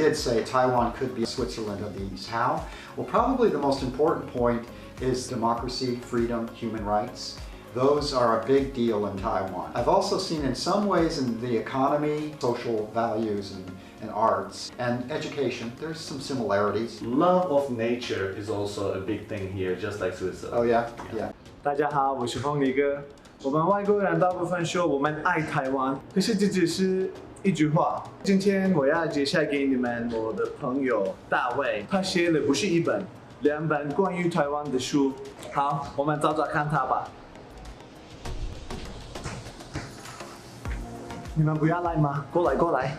did say Taiwan could be Switzerland of the East. How? Well, probably the most important point is democracy, freedom, human rights. Those are a big deal in Taiwan. I've also seen in some ways in the economy, social values and arts and education, there's some similarities. Love of nature is also a big thing here, just like Switzerland. Oh yeah? Yeah. 大家好，我是凤梨哥。我们外国人大部分说我们爱台湾，可是这只是一句话。今天我要介绍给你们我的朋友大卫，他写了不是一本，2本关于台湾的书。好，我们找找看他吧。你们不要来吗？过来，过来。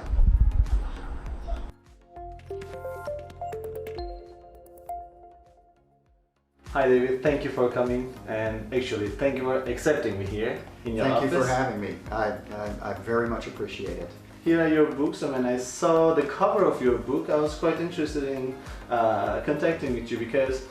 Hi David, thank you for coming, and actually thank you for accepting me here in your office. Thank you for having me. I very much appreciate it. Here are your books, and when I saw the cover of your book, I was quite interested in contacting with you because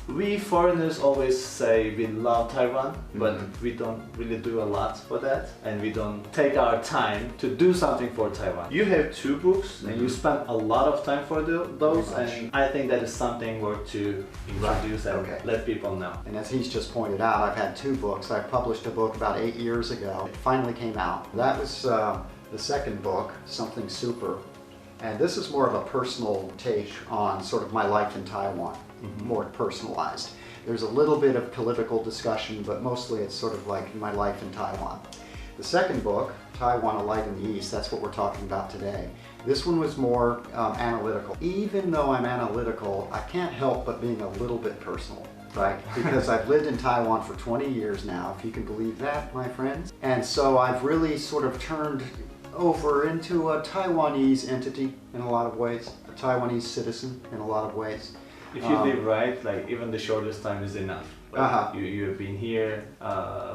we foreigners always say we love Taiwan, but we don't really do a lot for that, and we don't take our time to do something for Taiwan. You have 2 books, and you spend a lot of time for those, and I think that is something worth to introduce and let people know. And as he's just pointed out, I've had 2 books. I published a book about 8 years ago. It finally came out. That was the second book, Something Super. And this is more of a personal take on sort of my life in Taiwan, more personalized. There's a little bit of political discussion, but mostly it's sort of like my life in Taiwan. The second book, Taiwan, A Light in the East, that's what we're talking about today. This one was more analytical. Even though I'm analytical, I can't help but being a little bit personal. Right? Because I've lived in Taiwan for 20 years now, if you can believe that, my friends. And so I've really sort of turned over into a Taiwanese entity in a lot of ways, a Taiwanese citizen in a lot of ways. If you live right, like even the shortest time is enough. Like you have been here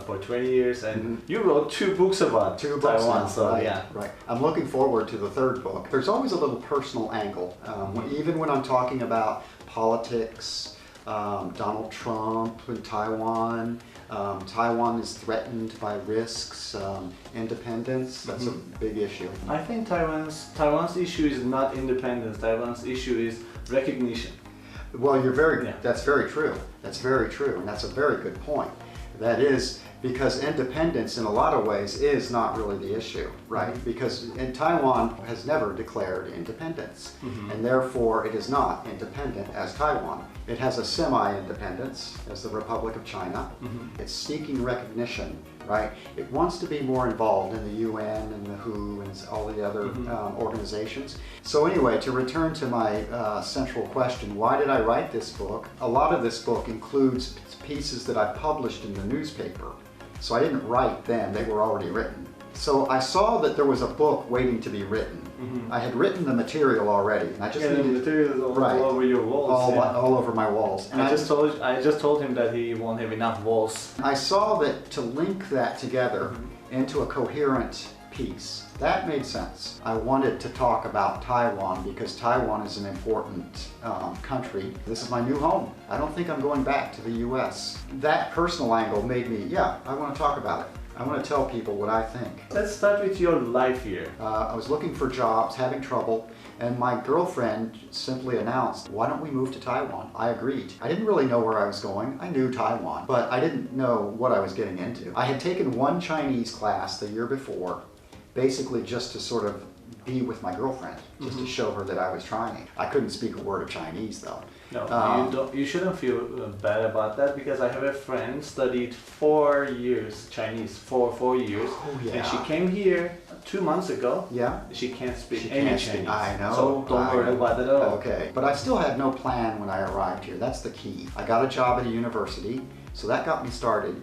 for 20 years, and you wrote 2 books about Taiwan. Now, so right, yeah, right. I'm looking forward to the third book. There's always a little personal angle, even when I'm talking about politics. Donald Trump in Taiwan. Taiwan is threatened by risks, independence. That's a big issue. I think Taiwan's issue is not independence. Taiwan's issue is recognition. Well, that's very true. That's very true, and that's a very good point. That is because independence in a lot of ways is not really the issue, right? Because Taiwan has never declared independence, and therefore it is not independent as Taiwan. It has a semi-independence as the Republic of China. It's seeking recognition, right? It wants to be more involved in the UN and the WHO and all the other organizations. So anyway, to return to my central question, why did I write this book? A lot of this book includes pieces that I published in the newspaper. So I didn't write them, they were already written. So I saw that there was a book waiting to be written. I had written the material already, and I just needed the material is all over your walls. All over my walls. And I just told him that he won't have enough walls. I saw that to link that together into a coherent piece, that made sense. I wanted to talk about Taiwan because Taiwan is an important country. This is my new home. I don't think I'm going back to the US. That personal angle made me, I want to talk about it. I want to tell people what I think. Let's start with your life here. I was looking for jobs, having trouble, and my girlfriend simply announced, why don't we move to Taiwan? I agreed. I didn't really know where I was going. I knew Taiwan, but I didn't know what I was getting into. I had taken 1 Chinese class the year before, basically just to sort of be with my girlfriend, just to show her that I was trying. I couldn't speak a word of Chinese though. No, you shouldn't feel bad about that, because I have a friend studied 4 years Chinese for 4 years, and she came here 2 months ago. She can't speak any Chinese. I know. So don't worry about it at all. Okay, but I still had no plan when I arrived here. That's the key. I got a job at a university, so that got me started.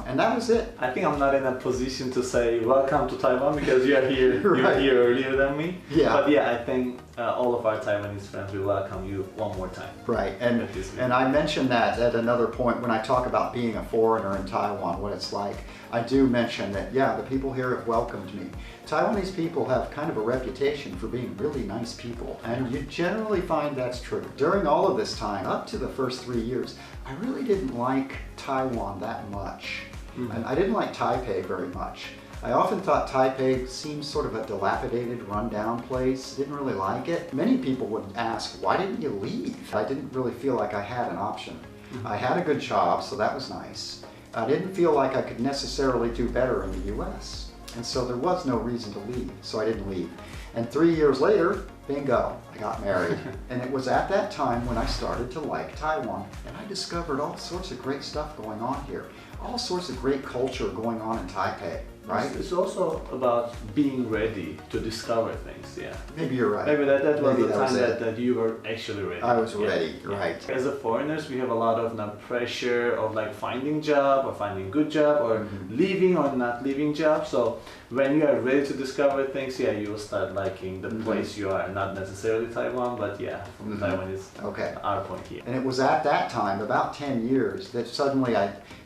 And that was it. I think I'm not in a position to say welcome to Taiwan because you are here, you were here earlier than me. But I think all of our Taiwanese friends will welcome you one more time. Right, and I mentioned that at another point when I talk about being a foreigner in Taiwan, what it's like. I do mention that, the people here have welcomed me. Taiwanese people have kind of a reputation for being really nice people, and you generally find that's true. During all of this time, up to the first 3 years, I really didn't like Taiwan that much. And I didn't like Taipei very much. I often thought Taipei seemed sort of a dilapidated, rundown place. Didn't really like it. Many people would ask, why didn't you leave? I didn't really feel like I had an option. I had a good job, so that was nice. I didn't feel like I could necessarily do better in the US. And so there was no reason to leave, so I didn't leave. And 3 years later, bingo, I got married. And it was at that time when I started to like Taiwan. And I discovered all sorts of great stuff going on here. All sorts of great culture going on in Taipei, right? It's also about being ready to discover things, yeah. Maybe you're right. Maybe that was Maybe the time it. that you were actually ready. I was ready, right. As a foreigners, we have a lot of pressure of like finding job or finding good job or leaving or not leaving job. So when you are ready to discover things, yeah, you will start liking the place you are. Not necessarily Taiwan, but yeah, from Taiwan is our point here. And it was at that time, about 10 years, that suddenly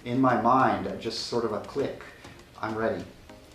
in my mind, just sort of a click. I'm ready.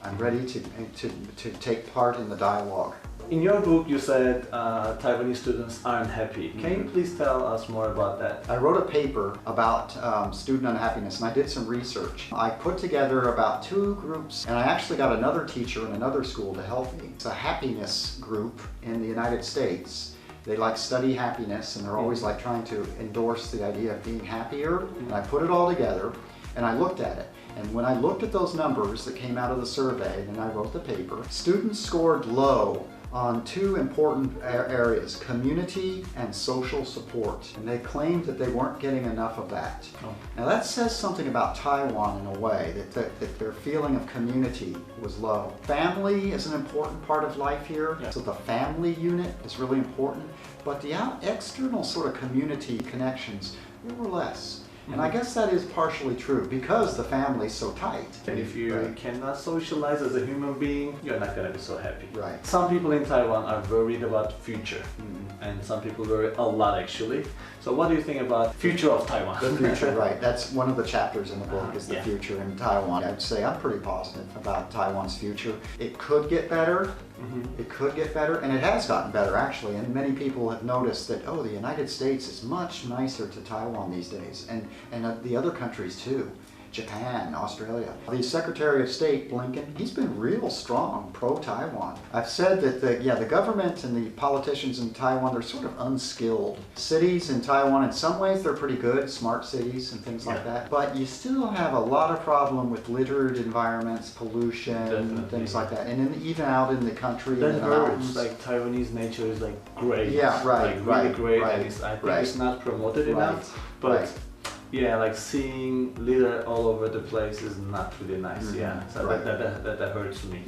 I'm ready to take part in the dialogue. In your book, you said Taiwanese students aren't happy. Can you please tell us more about that? I wrote a paper about student unhappiness, and I did some research. I put together about 2 groups, and I actually got another teacher in another school to help me. It's a happiness group in the United States. They like study happiness, and they're always like trying to endorse the idea of being happier. And I put it all together, and I looked at it. And when I looked at those numbers that came out of the survey, and I wrote the paper, students scored low on 2 important areas, community and social support. And they claimed that they weren't getting enough of that. Oh. Now that says something about Taiwan in a way, that their feeling of community was low. Family is an important part of life here, so the family unit is really important, but the external sort of community connections, they were less. And I guess that is partially true because the family's so tight. And if you cannot socialize as a human being, you're not going to be so happy. Right. Some people in Taiwan are worried about future, and some people worry a lot actually. So what do you think about future of Taiwan? The future, right. That's one of the chapters in the book is the future in Taiwan. I'd say I'm pretty positive about Taiwan's future. It could get better. It could get better, and it has gotten better actually, and many people have noticed that, oh, the United States is much nicer to Taiwan these days, and the other countries too. Japan, Australia. The Secretary of State, Blinken, he's been real strong pro-Taiwan. I've said that the government and the politicians in Taiwan, they're sort of unskilled. Cities in Taiwan, in some ways, they're pretty good, smart cities and things like that. But you still have a lot of problem with littered environments, pollution, things like that. And even out in the country, that in the hurts. mountains. Like Taiwanese nature is like great. Yeah, right, like right, really great, right, and I think it's not promoted enough. But yeah, like seeing litter all over the place is not really nice. Yeah, so that hurts me.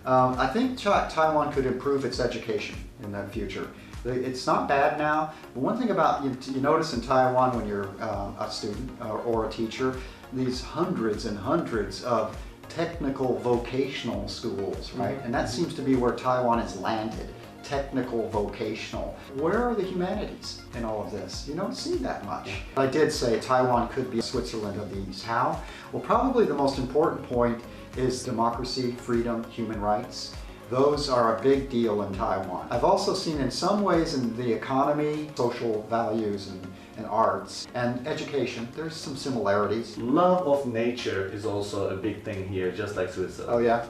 I think Taiwan could improve its education in the future. It's not bad now, but one thing about you notice in Taiwan when you're a student or a teacher, these hundreds and hundreds of technical vocational schools, right? And that seems to be where Taiwan has landed. Technical, vocational. Where are the humanities in all of this? You don't see that much. I did say Taiwan could be Switzerland of the East. How? Well, probably the most important point is democracy, freedom, human rights. Those are a big deal in Taiwan. I've also seen in some ways in the economy, social values and arts and education, there's some similarities. Love of nature is also a big thing here, just like Switzerland. Oh yeah.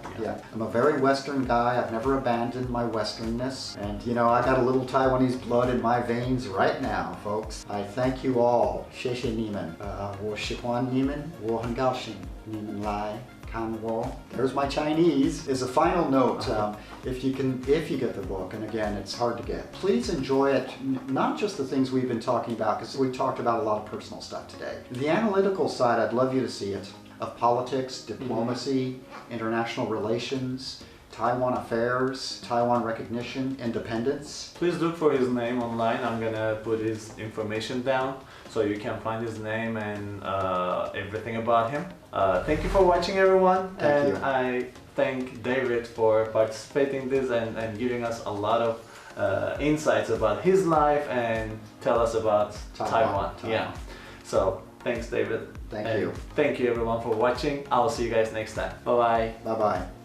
I'm a very Western guy. I've never abandoned my Westernness. And you know, I got a little Taiwanese blood in my veins right now, folks. I thank you all. 谢谢你们. 我喜欢你们. 我很高兴你们来看我. There's my Chinese. As a final note, if you get the book, and again, it's hard to get, please enjoy it. Not just the things we've been talking about, because we talked about a lot of personal stuff today. The analytical side, I'd love you to see it, of politics, diplomacy, international relations, Taiwan affairs, Taiwan recognition, independence. Please look for his name online. I'm gonna put his information down so you can find his name and everything about him. Thank you for watching, everyone. Thank you. I thank David for participating in this and giving us a lot of insights about his life and tell us about Taiwan. Yeah. So thanks, David. Thank you. Thank you, everyone, for watching. I will see you guys next time. Bye-bye. Bye-bye.